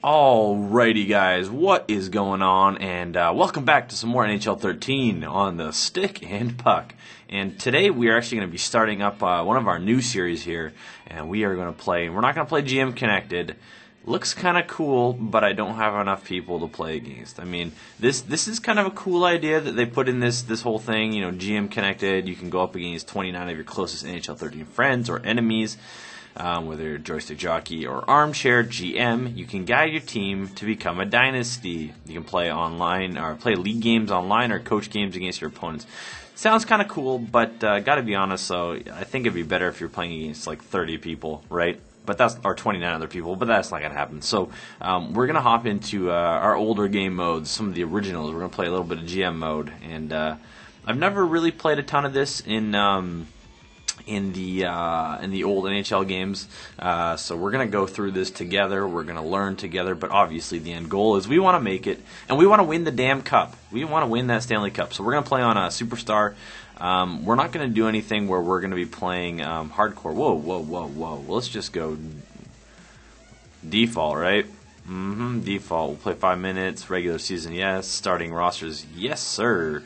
Alrighty guys, what is going on? And welcome back to some more NHL 13 on the Stick and Puck. And today we are actually going to be starting up one of our new series here, and we are going to play, we're not going to play GM Connected. Looks kind of cool, but I don't have enough people to play against. I mean, this is kind of a cool idea that they put in this whole thing, you know, GM Connected. You can go up against 29 of your closest NHL 13 friends or enemies. Whether you're joystick jockey or armchair GM, you can guide your team to become a dynasty. You can play online or play league games online or coach games against your opponents. Sounds kind of cool, but gotta be honest. So I think it'd be better if you're playing against like 30 people, right? But that's or 29 other people, but that's not gonna happen. So we're gonna hop into our older game modes, some of the originals. We're gonna play a little bit of GM mode, and I've never really played a ton of this in the old NHL games, so we're gonna go through this together. We're gonna learn together, but obviously the end goal is we want to make it, and we want to win the damn cup. We want to win that Stanley Cup. So we're gonna play on a Superstar. We're not gonna do anything where we're gonna be playing hardcore. Whoa! Let's just go default, right? Default. We'll play 5 minutes. Regular season, yes. Starting rosters, yes, sir.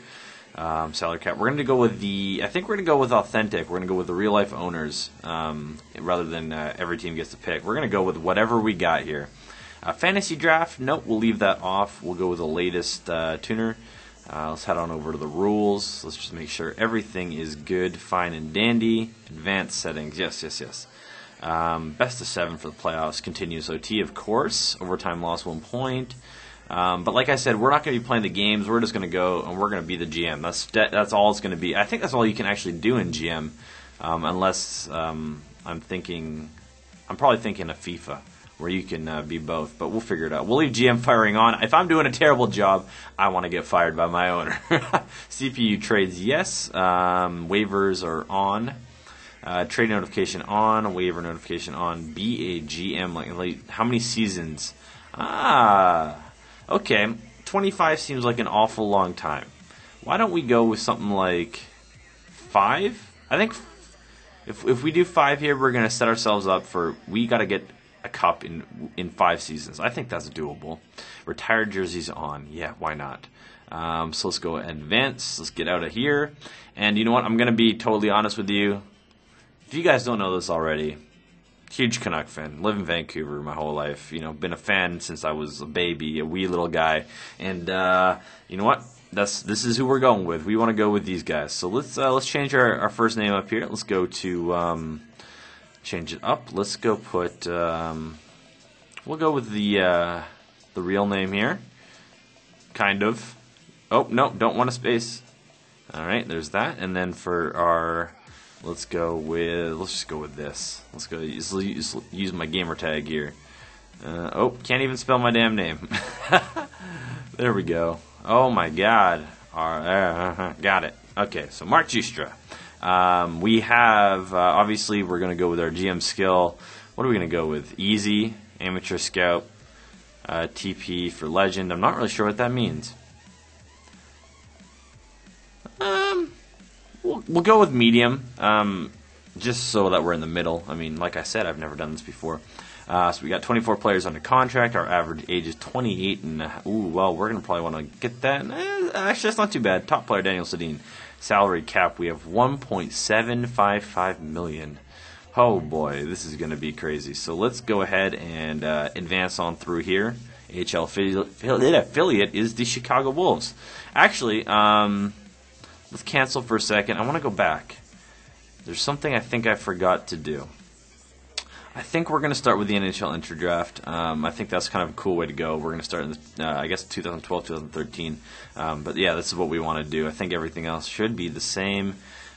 Salary cap. We're going to go with I think we're going to go with authentic. We're going to go with the real life owners rather than every team gets to pick. We're going to go with whatever we got here. Fantasy draft, nope, we'll leave that off. We'll go with the latest tuner. Let's head on over to the rules. Let's just make sure everything is good, fine, and dandy. Advanced settings, yes. Best of 7 for the playoffs. Continuous OT, of course. Overtime loss 1 point. But like I said, we're not going to be playing the games. We're just going to go and we're going to be the GM. That's all it's going to be. I think that's all you can actually do in GM, unless I'm probably thinking of FIFA, where you can be both. But we'll figure it out. We'll leave GM firing on. If I'm doing a terrible job, I want to get fired by my owner. CPU trades, yes. Waivers are on. Trade notification on. Waiver notification on. Be a GM. Like how many seasons? Okay, 25 seems like an awful long time. Why don't we go with something like 5? I think if we do 5 here, we're going to set ourselves up for, we got to get a cup in 5 seasons. I think that's doable. Retired jerseys on. Yeah, why not? So let's go advance. Let's get out of here. And you know what? I'm going to be totally honest with you. If you guys don't know this already, huge Canuck fan. Live in Vancouver my whole life. You know, been a fan since I was a baby, a wee little guy. And you know what? This is who we're going with. We want to go with these guys. So let's change our first name up here. Let's go to change it up. Let's go put we'll go with the real name here. Kind of. Oh no, don't want a space. All right, there's that. And then for our let's just go with this. Let's go use my gamer tag here. Can't even spell my damn name. There we go. Oh my god. Got it. Okay, so Mark Justra. We have, obviously we're going to go with our GM skill. What are we going to go with? Easy, Amateur Scout, TP for Legend. I'm not really sure what that means. We'll go with medium, just so that we're in the middle. I mean, like I said, I've never done this before. So we got 24 players under contract. Our average age is 28. Well, we're going to probably want to get that. Actually, that's not too bad. Top player, Daniel Sedin. Salary cap, we have $1.755 million. Oh, boy, this is going to be crazy. So let's go ahead and advance on through here. AHL affiliate is the Chicago Wolves. Actually, let's cancel for a second. I want to go back. There's something I think I forgot to do. I think we're going to start with the NHL Inter Draft. I think that's kind of a cool way to go. We're going to start in, I guess, 2012, 2013. But yeah, this is what we want to do. I think everything else should be the same.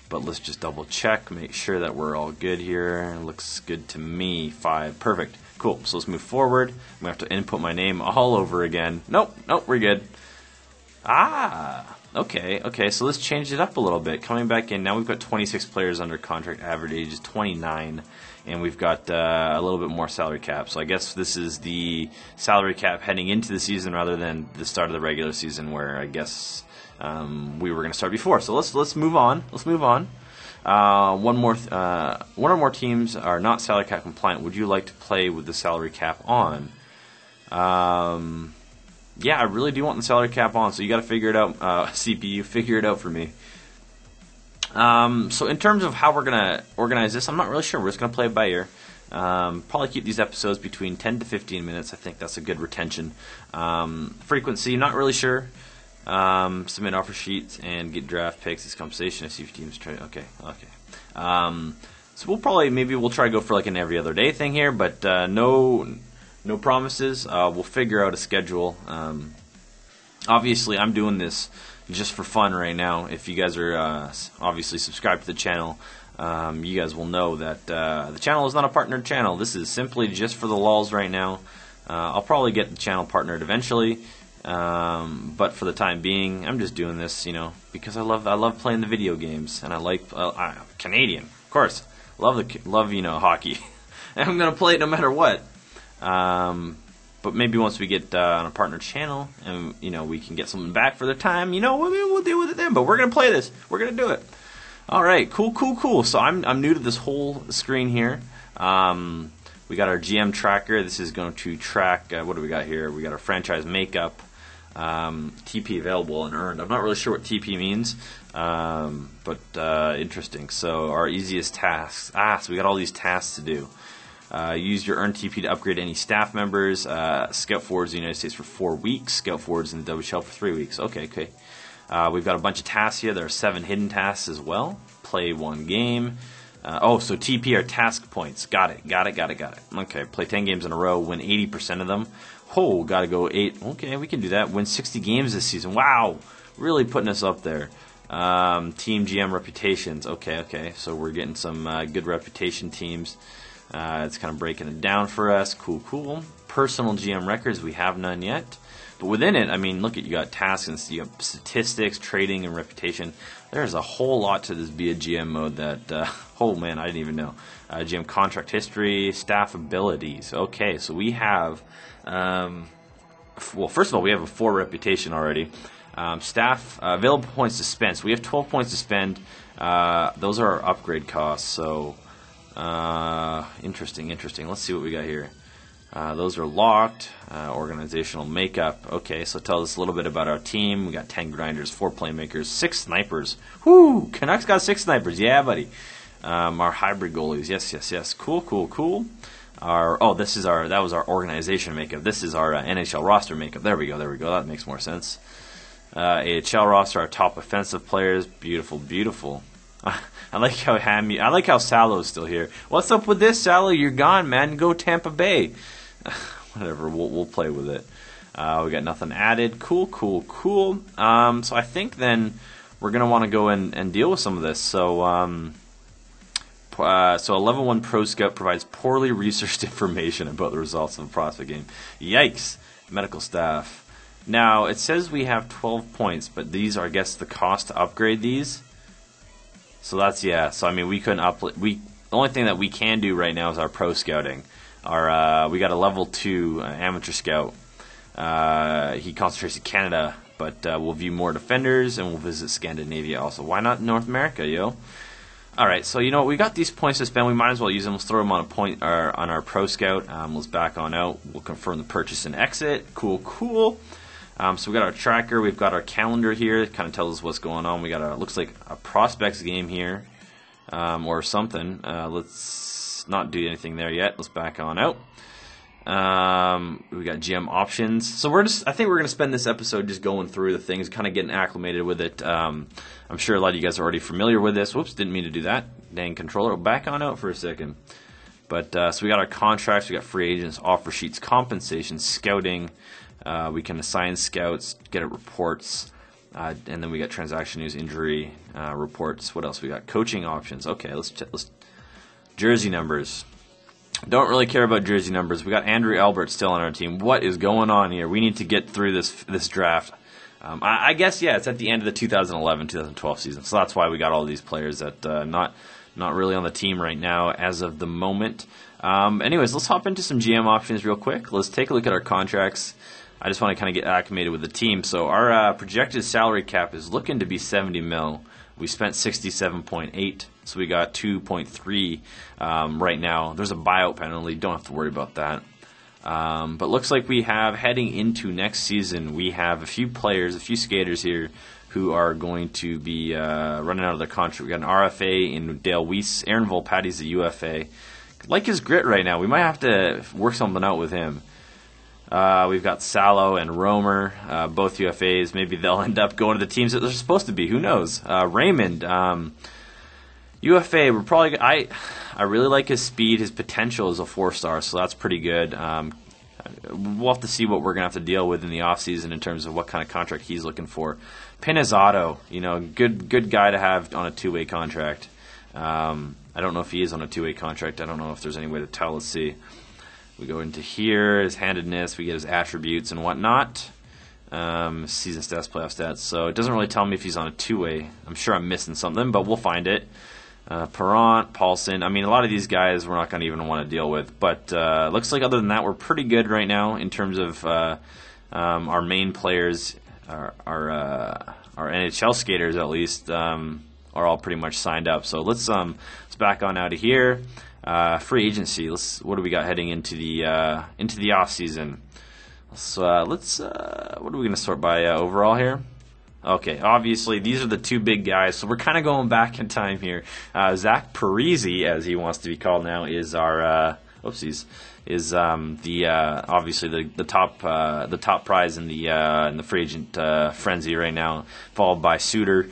But let's just double check, make sure that we're all good here. Looks good to me. 5. Perfect. Cool. So let's move forward. I'm going to have to input my name all over again. Nope, we're good. Okay, so let's change it up a little bit. Coming back in, now we've got 26 players under contract, average age is 29, and we've got a little bit more salary cap. So I guess this is the salary cap heading into the season rather than the start of the regular season where I guess we were going to start before. So let's move on. One or more teams are not salary cap compliant. Would you like to play with the salary cap on? Yeah, I really do want the salary cap on, so you got to figure it out. CPU, figure it out for me. So in terms of how we're going to organize this, I'm not really sure. We're just going to play it by ear. Probably keep these episodes between 10 to 15 minutes. I think that's a good retention. Frequency, not really sure. Submit offer sheets and get draft picks as compensation. I see if teams try. Okay. So we'll try to go for like an every other day thing here, but no promises. We'll figure out a schedule. Obviously, I'm doing this just for fun right now. If you guys are obviously subscribed to the channel, you guys will know that the channel is not a partnered channel. This is simply just for the lulz right now. I'll probably get the channel partnered eventually, but for the time being, I'm just doing this, because I love playing the video games, and I like Canadian, of course. Love hockey, and I'm gonna play it no matter what. But maybe once we get on a partner channel and, we can get something back for the time, we'll deal with it then. But we're going to play this. We're going to do it. All right, cool. So I'm new to this whole screen here. We got our GM tracker. This is going to track, what do we got here? We got our franchise makeup, TP available and earned. I'm not really sure what TP means, but interesting. So our easiest tasks. So we got all these tasks to do. Use your earned TP to upgrade any staff members. Scout forwards in the United States for 4 weeks. Scout forwards in the WHL for 3 weeks. Okay. We've got a bunch of tasks here. There are 7 hidden tasks as well. Play 1 game. So TP are task points. Got it. Okay, play 10 games in a row. Win 80% of them. Gotta go 8. Okay, we can do that. Win 60 games this season. Wow, really putting us up there. Team GM reputations. Okay. So we're getting some good reputation teams. It's kind of breaking it down for us. Cool. Personal GM records, we have none yet. But within it, look at, you got tasks and you have statistics, trading, and reputation. There's a whole lot to this be a GM mode that, I didn't even know. GM contract history, staff abilities. Okay, so we have, first of all, we have a 4 reputation already. Staff, available points to spend. So we have 12 points to spend. Those are our upgrade costs, so... Interesting. Let's see what we got here. Those are locked. Organizational makeup. Okay, so tell us a little bit about our team. We got 10 grinders, 4 playmakers, 6 snipers. Whoo! Canucks got 6 snipers. Yeah, buddy. Our hybrid goalies. Yes. Cool. That was our organization makeup. This is our NHL roster makeup. There we go. That makes more sense. AHL roster. Our top offensive players. Beautiful. I like how Salo's still here. What's up with this, Salo? You're gone, man. Go Tampa Bay. Whatever. We'll play with it. We got nothing added. Cool. So I think then we're gonna want to go and deal with some of this. So a level 1 pro scout provides poorly researched information about the results of a prospect game. Yikes. Medical staff. Now it says we have 12 points, but these are, I guess, the cost to upgrade these. So that's, So we couldn't the only thing that we can do right now is our pro scouting. We got a level 2 amateur scout. He concentrates in Canada, but we'll view more defenders and we'll visit Scandinavia also. Why not North America, yo? All right, so we got these points to spend. We might as well use them. Let's throw them on on our pro scout. Let's back on out. We'll confirm the purchase and exit. Cool. So we got our tracker, we've got our calendar here. It kind of tells us what's going on. We got looks like a prospects game here, or something. Let's not do anything there yet. Let's back on out. We got GM options. So I think we're gonna spend this episode just going through the things, kind of getting acclimated with it. I'm sure a lot of you guys are already familiar with this. Whoops, didn't mean to do that. Dang controller. We'll back on out for a second. But so we got our contracts, we got free agents, offer sheets, compensation, scouting. We can assign scouts, get reports, and then we got transaction news, injury reports. What else we got? Coaching options. Okay, let's jersey numbers. Don't really care about jersey numbers. We got Andrew Albert still on our team. What is going on here? We need to get through this draft. I guess it's at the end of the 2011-2012 season, so that's why we got all these players that not really on the team right now as of the moment. Anyways, let's hop into some GM options real quick. Let's take a look at our contracts. I just want to kind of get acclimated with the team. So our projected salary cap is looking to be 70 mil. We spent 67.8, so we got 2.3 right now. There's a buyout penalty. Don't have to worry about that. But looks like we have, heading into next season, we have a few players, a few skaters here who are going to be running out of their contract. We got an RFA in Dale Weiss. Aaron Volpatti's a UFA. Like his grit right now. We might have to work something out with him. We've got Salo and Romer, both UFAs. Maybe they'll end up going to the teams that they're supposed to be. Who knows? Raymond, UFA. We're probably. I really like his speed. His potential is a 4-star, so that's pretty good. We'll have to see what we're gonna have to deal with in the offseason in terms of what kind of contract he's looking for. Pinizzato, good guy to have on a 2-way contract. I don't know if he is on a 2-way contract. I don't know if there's any way to tell. Let's see. We go into here, his handedness, we get his attributes and whatnot. Season stats, playoff stats. So it doesn't really tell me if he's on a 2-way. I'm sure I'm missing something, but we'll find it. Perrant, Paulson. I mean, a lot of these guys we're not going to even want to deal with. But looks like other than that, we're pretty good right now in terms of our main players, our NHL skaters at least, are all pretty much signed up. So let's back on out of here. Free agency. What do we got heading into the off season? So what are we going to sort by overall here? Okay, obviously these are the two big guys, so we're kind of going back in time here. Zach Parise, as he wants to be called now, is our obviously the top prize in the free agent frenzy right now, followed by Suter.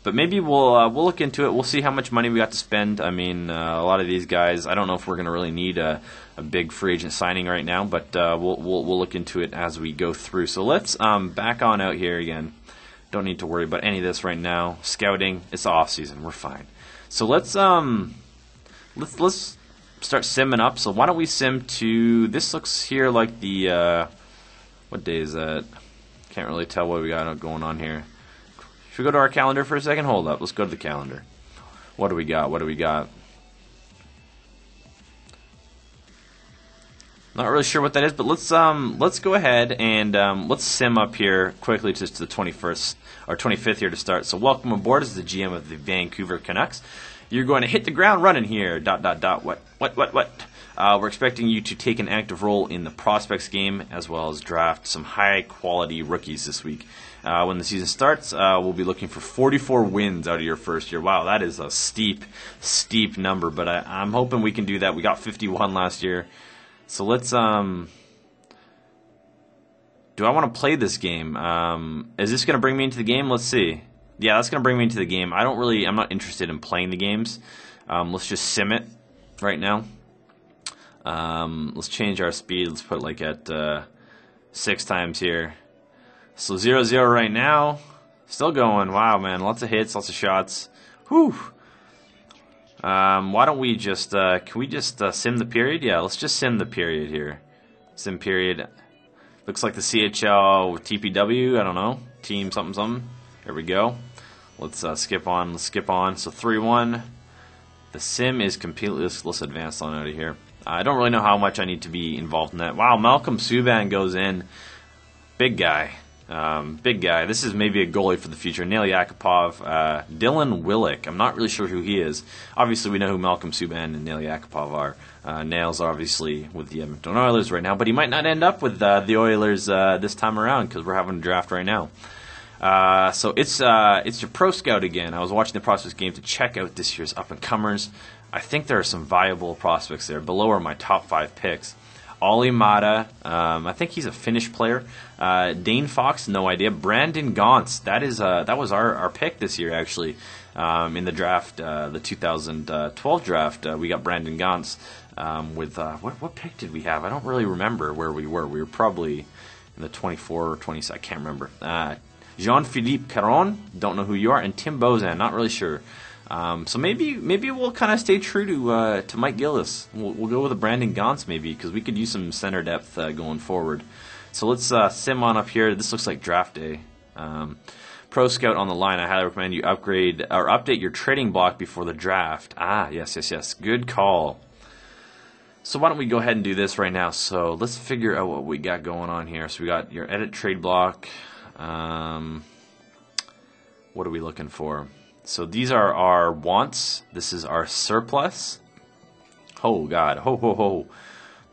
But maybe we'll look into it. We'll see how much money we got to spend. I mean, a lot of these guys, I don't know if we're going to really need a big free agent signing right now, but we'll look into it as we go through. So let's back on out here again. Don't need to worry about any of this right now. Scouting, it's off season. We're fine. So let's start simming up. So why don't we sim to, this looks here like the what day is that? Can't really tell what we got going on here. Should we go to our calendar for a second? Hold up. Let's go to the calendar. What do we got? Not really sure what that is, but let's go ahead and let's sim up here quickly just to the 21st or 25th here to start. So welcome aboard as the GM of the Vancouver Canucks. You're going to hit the ground running here. ... What? We're expecting you to take an active role in the prospects game as well as draft some high-quality rookies this week. When the season starts, we'll be looking for 44 wins out of your first year. Wow, that is a steep number, but I'm hoping we can do that. We got 51 last year. So let's... do I want to play this game? Is this going to bring me into the game? Let's see. Yeah, that's going to bring me into the game. I'm not interested in playing the games. Let's just sim it right now. Let's change our speed. Let's put it like at 6 times here. So 0-0 right now. Still going. Wow, man. Lots of hits, lots of shots. Whew. Why don't we just, can we just sim the period? Yeah, let's just sim the period here. Sim period. Looks like the CHL TPW, I don't know. Team something. There we go. Let's skip on. So 3-1. The sim is completely, let's advance on out of here. I don't really know how much I need to be involved in that. Wow, Malcolm Subban goes in. Big guy. This is maybe a goalie for the future. Nail Yakupov, Dylan Willick. I'm not really sure who he is. Obviously, we know who Malcolm Subban and Nail Yakupov are. Nail's obviously with the Edmonton Oilers right now, but he might not end up with the Oilers this time around because we're having a draft right now. So it's your Pro Scout again. I was watching the prospects game to check out this year's up-and-comers. I think there are some viable prospects there. Below are my top 5 picks. Olli Mata, I think he's a Finnish player. Dane Fox, no idea. Brandon Gaunce, that was our pick this year actually. In the draft, the 2012 draft, we got Brandon Gaunce with what pick did we have? I don't really remember where we were. We were probably in the 24 or 20. I can't remember. Jean-Philippe Caron, don't know who you are, and Tim Bozan, not really sure. So maybe we'll kind of stay true to Mike Gillis. We'll go with a Brandon Gaunce maybe because we could use some center depth going forward. So let's sim on up here. This looks like draft day. Pro Scout on the line. I highly recommend you upgrade or update your trading block before the draft. Yes. Good call. So why don't we go ahead and do this right now? So let's figure out what we got going on here. So we got your edit trade block. What are we looking for? So these are our wants. This is our surplus. Oh, God. Ho.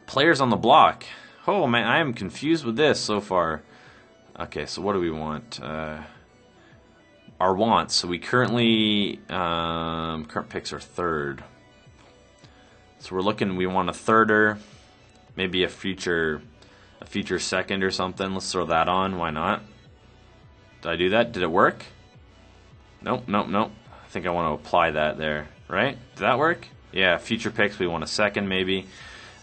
Players on the block. Oh, man, I am confused with this so far. Okay, so what do we want? Our wants. So we currently, current picks are third. So we're looking, we want a thirder, maybe a future second or something. Let's throw that on. Why not? Did I do that? Did it work? Nope, nope, nope. I think I want to apply that there, right? Did that work? Yeah, future picks, we want a second maybe.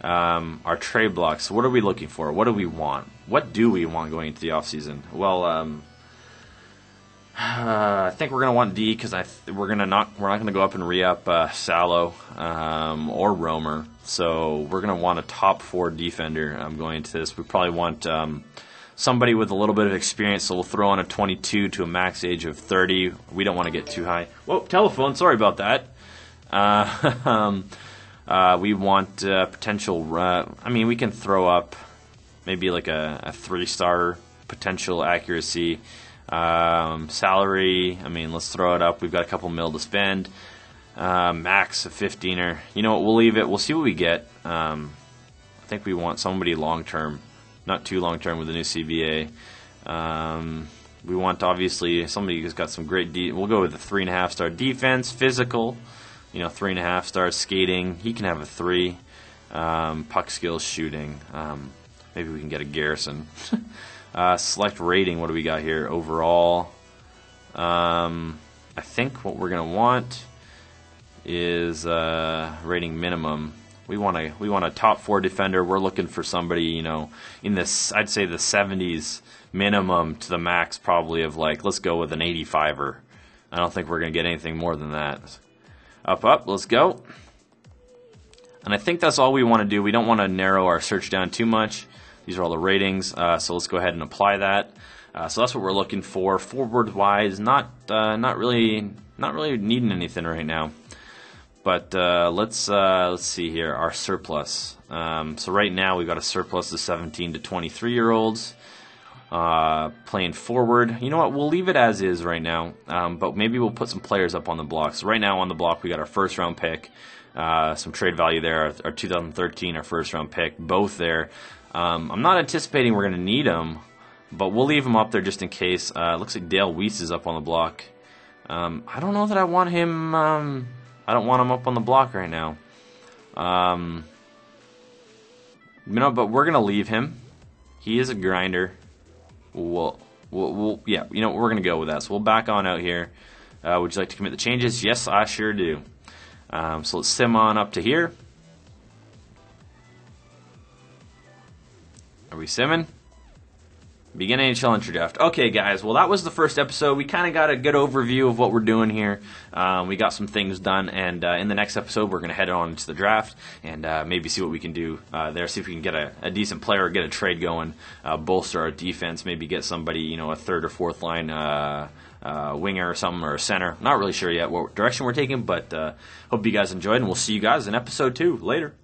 Our trade blocks, so what are we looking for? What do we want? What do we want going into the offseason? Well, I think we're going to want D because we're not going to go up and re-up Salo or Romer. So we're going to want a top 4 defender going into this. We probably want somebody with a little bit of experience, so we'll throw on a 22 to a max age of 30. We don't want to get too high. Whoa, telephone, sorry about that. We want potential, I mean, we can throw up maybe like a 3-star potential accuracy. Salary, I mean, let's throw it up. We've got a couple mil to spend. Max a 15er. You know what, we'll leave it. We'll see what we get. I think we want somebody long-term, not too long-term with the new CBA. We want, obviously, somebody who's got some great we'll go with a 3.5-star defense, physical, 3.5 stars skating. He can have a 3. Puck skills, shooting. Maybe we can get a Garrison. Select rating, what do we got here? Overall, I think what we're going to want is rating minimum. We want a top 4 defender. We're looking for somebody, in this, I'd say the 70s minimum to the max, probably of let's go with an 85er. I don't think we're going to get anything more than that. Up, let's go. And I think that's all we want to do. We don't want to narrow our search down too much. These are all the ratings, so let's go ahead and apply that. So that's what we're looking for. Forward-wise, not really needing anything right now. But let's see here, our surplus. So right now we've got a surplus of 17 to 23-year-olds playing forward. You know what? We'll leave it as is right now, but maybe we'll put some players up on the block. So right now on the block we got our first-round pick, some trade value there, our 2013, our first-round pick, both there. I'm not anticipating we're going to need them, but we'll leave him up there just in case. Looks like Dale Weiss is up on the block. I don't know that I want him. I don't want him up on the block right now. But we're going to leave him. He is a grinder. We'll yeah, we're going to go with that. So we'll back on out here. Would you like to commit the changes? Yes, I sure do. So let's sim on up to here. Are we simming? Begin NHL Entry Draft. Okay, guys. Well, that was the first episode. We kind of got a good overview of what we're doing here. We got some things done, and in the next episode, we're going to head on to the draft and maybe see what we can do there. See if we can get a decent player, get a trade going, bolster our defense, maybe get somebody, a third or fourth line winger or something, or a center. Not really sure yet what direction we're taking, but hope you guys enjoyed, and we'll see you guys in episode 2. Later.